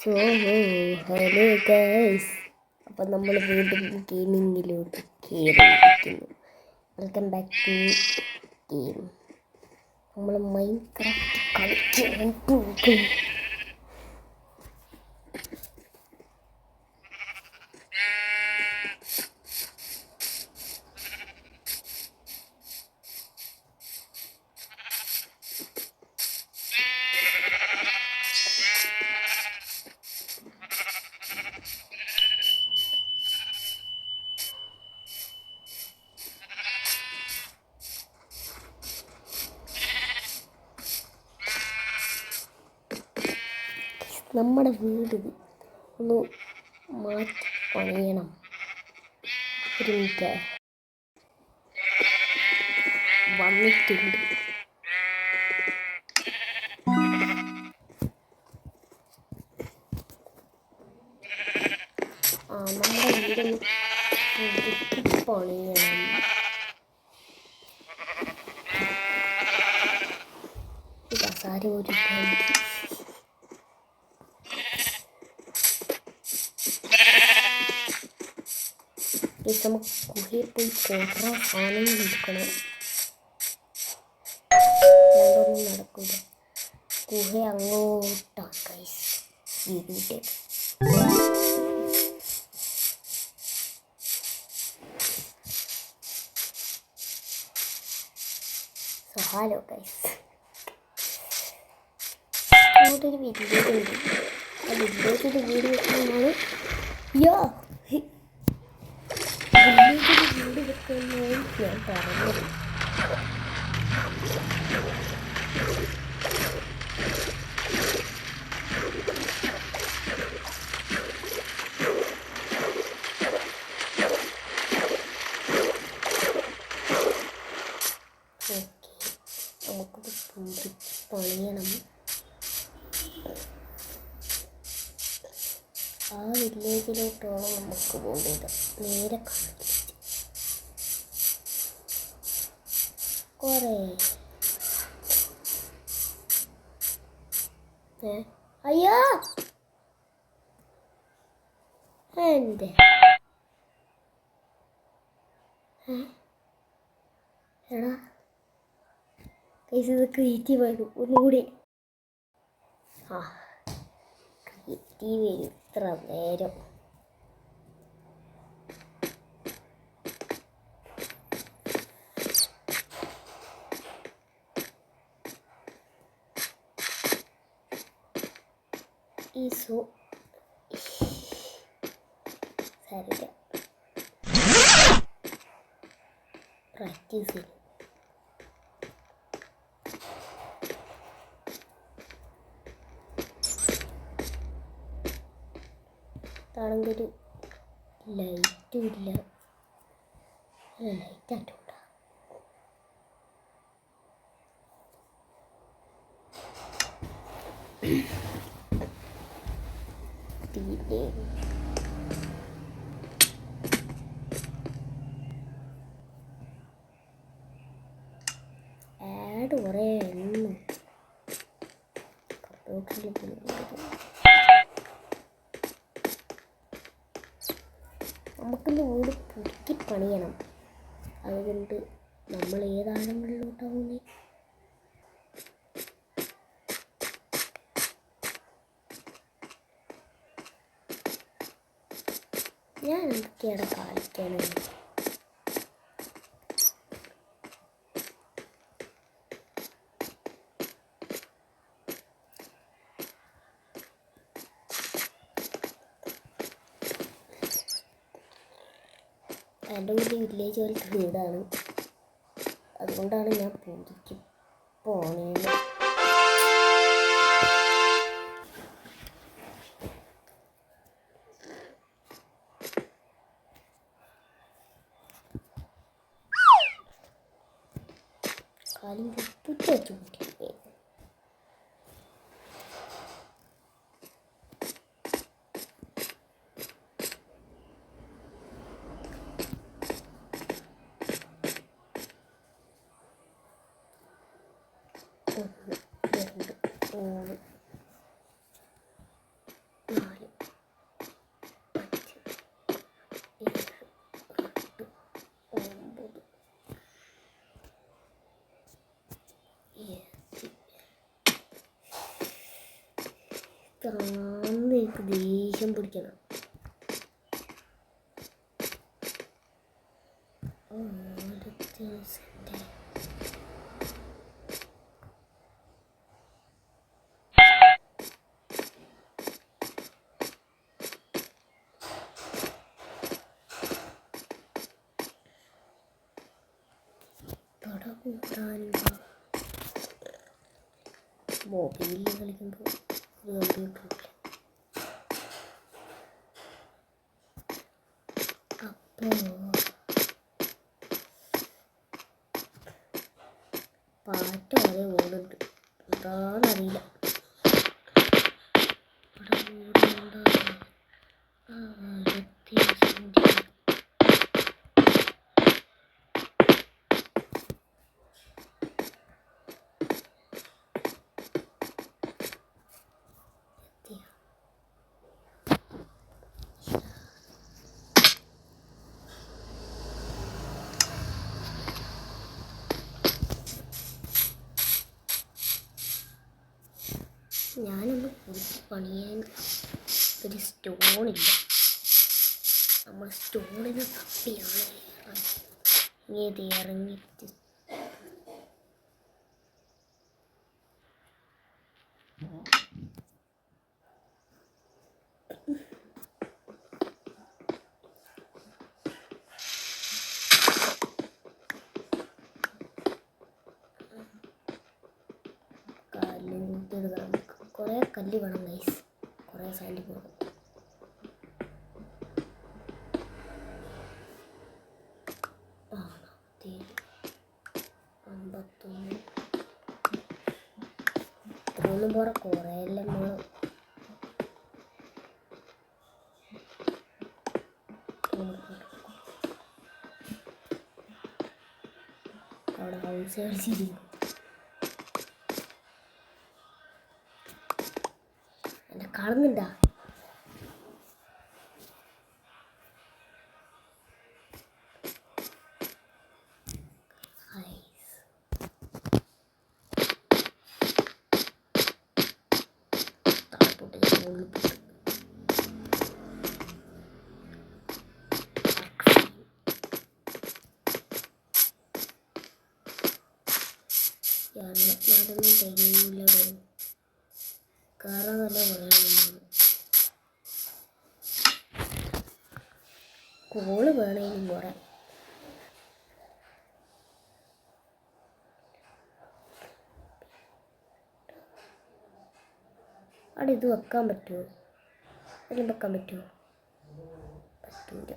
So hello guys, അപ്പം നമ്മൾ വീണ്ടും ഗെയിമിങ്ങിലോട്ട് കയറിയിരിക്കുന്നു. Welcome back to game. നമ്മൾ മൈൻക്രാഫ്റ്റ് കളിക്കാൻ പോകും. നമ്മുടെ വീട് ഒന്ന് മാറ്റി പണിയണം. ഒരു മിനിറ്റ് വന്നിട്ടുണ്ട്. നമ്മുടെ വീട് പണിയണം. സാരി ഒരു നമുക്ക് ഗുഹയിൽ പോയി കുറേ സാധനങ്ങൾ എടുക്കണം. അല്ലാണ്ടൊന്നും നടക്കില്ല. ഗുഹ അങ്ങോട്ടാണ് ഗൈസ്. വീടിൻ്റെ ഹലോ ഗൈസ്, അങ്ങോട്ടൊരു വില്ലേജ് ഉണ്ട്. ആ വില്ലേജിൽ വീട് വെക്കാനാണ് വീട് വെക്കുന്നതാണ് ഞാൻ പറഞ്ഞത്. നമുക്കത് പണിയണം. ആ വില്ലേജിലോട്ടാണ് നമുക്ക് പോകേണ്ടത്. നേരെ കുറേ അയ്യോ എൻ്റെ എടാ ഇത് ക്രിയേറ്റീവ് ആയിരുന്നു. ഒന്നുകൂടി ക്രിയേറ്റീവ് വരും ഇത്ര നേരം. ഈസോ സാരില്ല, പ്രാക്ടീസ് ചെയ്യും. ആണെങ്കിൽ ഒരു ലൈറ്റും ഇല്ല. ലൈറ്റ് ആയിട്ടുണ്ട പിന്നെ ആഡ് കുറേ എണ്ണം കമ്പ്യൂട്ടറിൽ നമുക്കിന്ന് വീട് പുതുക്കി പണിയണം. അതുകൊണ്ട് നമ്മൾ ഏതാഴങ്ങളിലോട്ടാവുന്നേ? ഞാൻ എന്തൊക്കെയാണ് കാണിക്കാനുള്ളത്? എൻ്റെ വീട് വില്ലേജ് പോലത്തെ വീടാണ്. അതുകൊണ്ടാണ് ഞാൻ പുതുക്കി പോണേന്ന്. കാലും പൊട്ടിച്ച് വെച്ച് കൂട്ടി എനിക്ക് ദേഷ്യം പിടിക്കണം. മൊബൈലിൽ കളിക്കുമ്പോൾ കമ്പ്യൂട്ടറിൽ അപ്പോൾ പാട്ട് വരെ ഓടുന്നുണ്ട്, എന്താണെന്നറിയില്ല. ഞാനൊന്ന് കുറിച്ച് പണിയാൻ ഒരു സ്റ്റോണില്ല. നമ്മൾ സ്റ്റോണിന് തപ്പിയാണ് ഇത് ഇറങ്ങിയിട്ട് കല്ല് കുറേ കല്ല് വേണം ഗൈസ്, കുറേ സാൻഡ് പോകും. ഇതൊന്നും പോരാ, കുറേ എല്ലാം വേണം. അവിടെ ഹൗസ് കളിച്ചിരിക്കും. എന്നെ കാണുന്നുണ്ടാ? നടന്നും തികയില്ലടോ, കാരണം തന്നെ പറയാനുണ്ടാവും. കോള് വേണേലും പറയാം. അവിടെ ഇത് വെക്കാൻ പറ്റുമോ? എല്ലാം വെക്കാൻ പറ്റുമോ? പറ്റൂല.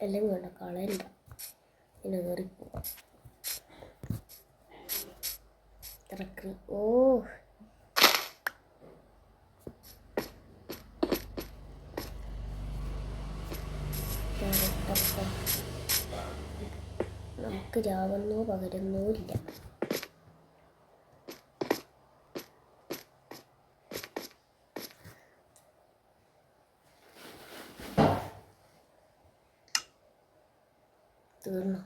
എല്ലാം വേണ്ട, കളയണ്ട, പിന്നെ കയറിപ്പോവാം. ഇറക്കി. ഓ നമുക്ക് രാവുന്നോ പകരുന്നോ ഇല്ല. തീർന്നു.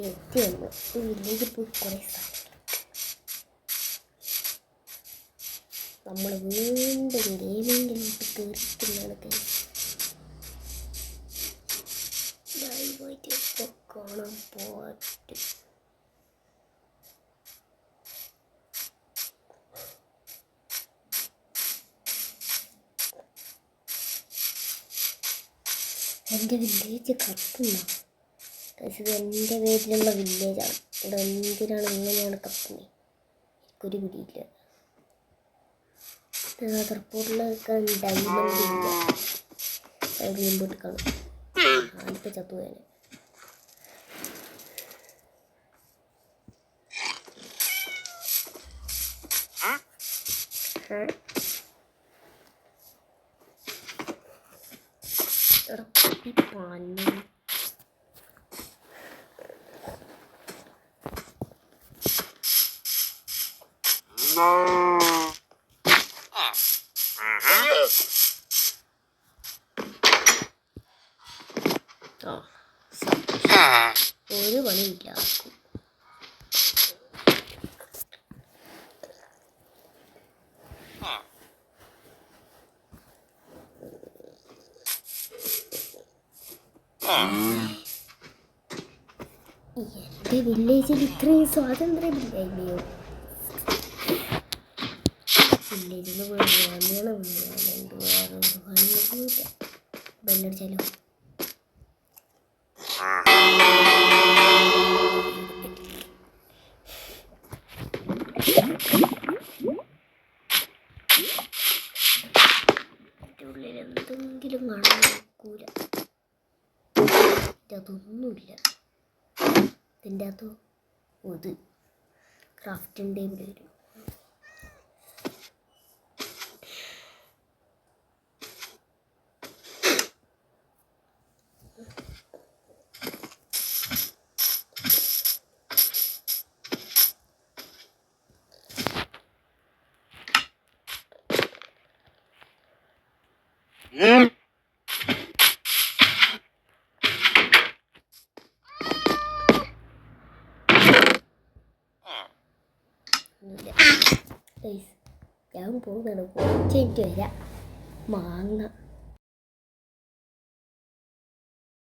എത്തിയുള്ളൂ. വില്ലേജിൽ പോയി കുറേ സാധനം നമ്മൾ വീണ്ടും ഗെയിമിങ്ങിലോട്ട് കയറിക്കുന്നതാണ് ലൈവായിട്ട് ഇപ്പോൾ കാണാൻ പറ്റും. എൻ്റെ വില്ലേജ് കത്തുന്ന ഇത് എൻ്റെ പേരിലുള്ള വില്ലേജാണ്. ഇവിടെ എന്തിനാണ് ഇങ്ങനെയാണ് കത്തുന്നത് എനിക്കൊരു പിടിയില്ല. റിപ്പോർട്ടിലൊക്കെ ഡയമണ്ട് ഇല്ല. വീമ്പോട്ട് കാണും ആദ്യത്തെ ചത്തുവേനെ. പാനി ഒരു പണിയില്ല. എൻ്റെ വില്ലേജിൽ ഇത്രയും സ്വാതന്ത്ര്യമില്ലയോ? വില്ലേജിൽ നിന്ന് വേറെ പണിയൊന്നുമില്ല. ബെല്ലടിച്ചാലോ? ഉള്ളിൽ എന്തെങ്കിലും കാണാൻ നോക്കൂല. അതൊന്നുമില്ല. ഇതിൻ്റെ അകത്തോ ഇത് ക്രാഫ്റ്റിംഗ് ടേബിൾ വരും. ഞാൻ പോകുന്നതാണ്. കുറച്ച് കഴിഞ്ഞിട്ട് വരാം. മാങ്ങ